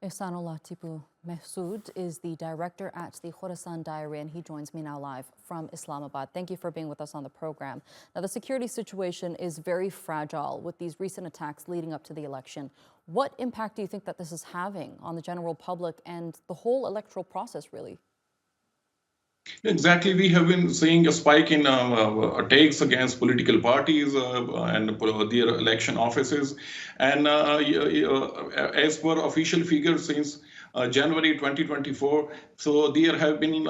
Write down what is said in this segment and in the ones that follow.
Ihsanullah Tipu Mehsud is the director at the Khorasan Diary, and he joins me now live from Islamabad. Thank you for being with us on the program. Now, the security situation is very fragile with these recent attacks leading up to the election. What impact do you think that this is having on the general public and the whole electoral process, really? Exactly, we have been seeing a spike in attacks against political parties and their election offices. And as per official figures since January 2024, so there have been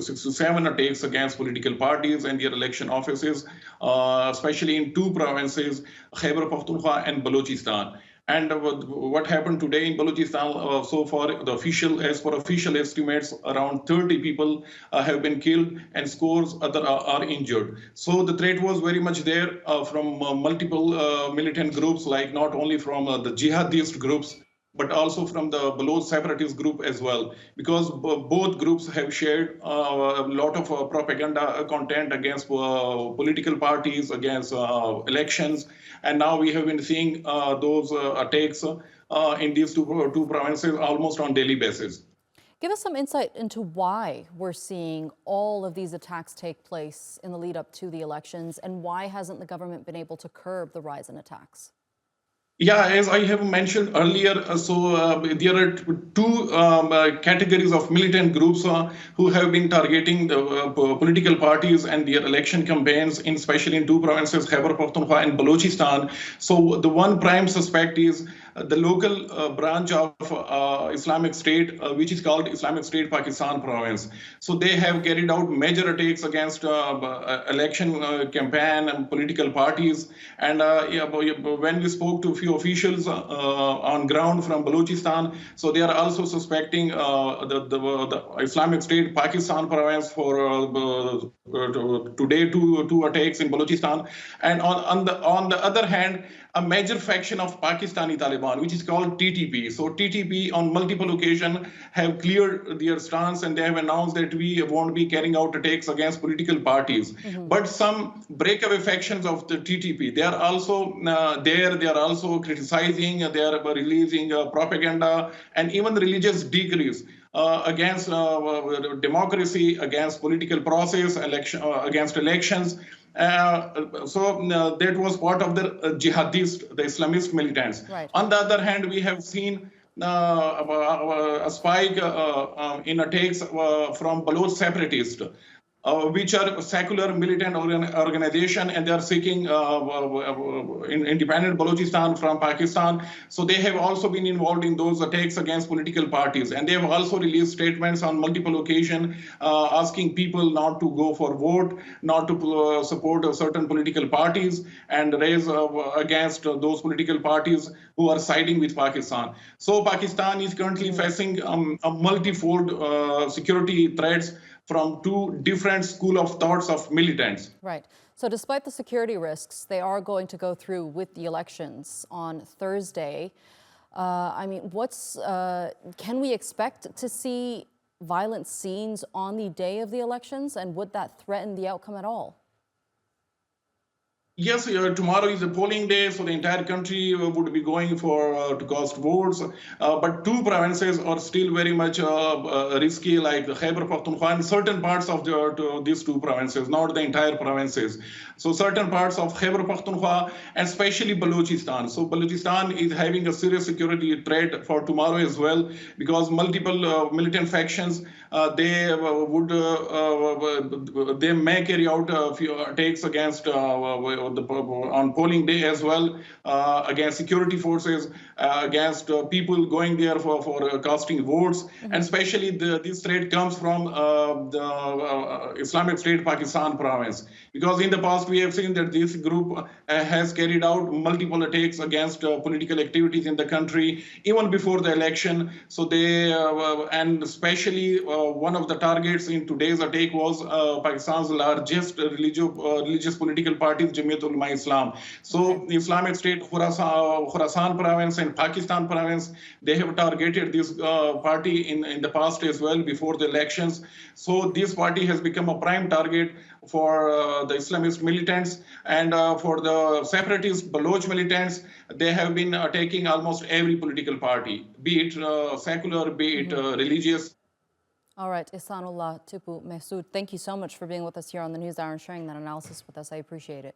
67 attacks against political parties and their election offices, especially in two provinces, Khyber Pakhtunkhwa and Balochistan. And what happened today in Balochistan, so far, as per official estimates, around 30 people have been killed and scores other are injured. So the threat was very much there from multiple militant groups, like not only from the jihadist groups, but also from the Baloch separatist group as well, because both groups have shared a lot of propaganda content against political parties, against elections, and now we have been seeing those attacks in these two provinces almost on daily basis. Give us some insight into why we're seeing all of these attacks take place in the lead up to the elections, and why hasn't the government been able to curb the rise in attacks? Yeah, as I have mentioned earlier, there are two categories of militant groups who have been targeting the political parties and their election campaigns, especially in two provinces, Khyber Pakhtunkhwa and Balochistan. So the one prime suspect is the local branch of Islamic State, which is called Islamic State Pakistan province. So they have carried out major attacks against election campaign and political parties. And when we spoke to a few officials on ground from Balochistan, so they are also suspecting the Islamic State Pakistan province for today two attacks in Balochistan. And on the other hand, a major faction of Pakistani Taliban, which is called TTP. So TTP on multiple occasions have cleared their stance, and they have announced that we won't be carrying out attacks against political parties. But some breakaway factions of the TTP, they are also there. They are also criticizing, they are releasing propaganda and even religious decrees against democracy, against political process, against elections. So that was part of the jihadist, the Islamist militants. Right. On the other hand, we have seen a spike in attacks from Baloch separatists, which are secular militant organization, and they are seeking independent Balochistan from Pakistan. So they have also been involved in those attacks against political parties, and they have also released statements on multiple occasions asking people not to go for vote, not to support certain political parties, and raise against those political parties who are siding with Pakistan. So Pakistan is currently facing a multifold security threats from two different school of thoughts of militants. Right. So despite the security risks, they are going to go through with the elections on Thursday. I mean, can we expect to see violent scenes on the day of the elections, and would that threaten the outcome at all? Yes, tomorrow is a polling day, so the entire country would be going for to cast votes. But two provinces are still very much risky, like Khyber Pakhtunkhwa and certain parts of these two provinces, not the entire provinces. So certain parts of Khyber Pakhtunkhwa, and especially Balochistan. So Balochistan is having a serious security threat for tomorrow as well, because multiple militant factions they may carry out a few attacks against on polling day as well, against security forces, against people going there for casting votes. And especially this threat comes from the Islamic State Pakistan province, because in the past we have seen that this group has carried out multiple attacks against political activities in the country even before the election. So they and especially one of the targets in today's attack was Pakistan's largest religious political party, Jamiyat Ulama Islam. So the Islamic State, Khorasan province and Pakistan province, they have targeted this party in the past as well before the elections. So this party has become a prime target for the Islamist militants, and for the separatist Baloch militants. They have been attacking almost every political party, be it secular, be it religious. All right, Ihsanullah Tipu Mehsud, thank you so much for being with us here on the NewsHour and sharing that analysis with us. I appreciate it.